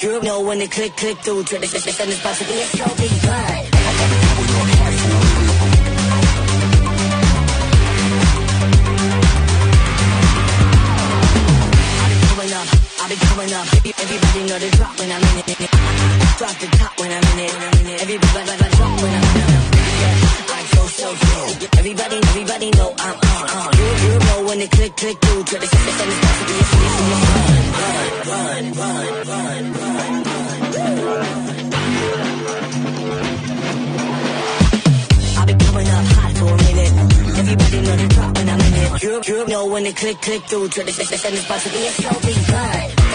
You know when it click through, try to set the spot to be a show big burn. I'll be coming up. Everybody know the drop when I'm in it. Drop the top when I'm in it. Everybody drop when I'm in it. Yeah, I go so slow. Everybody know I'm on. You know when it click through. Try to set the spot to be a run. I'll be coming up hot for a minute. Everybody know the drop when I'm in it. You know when it click through. Try to set the spot to be a slow big burn.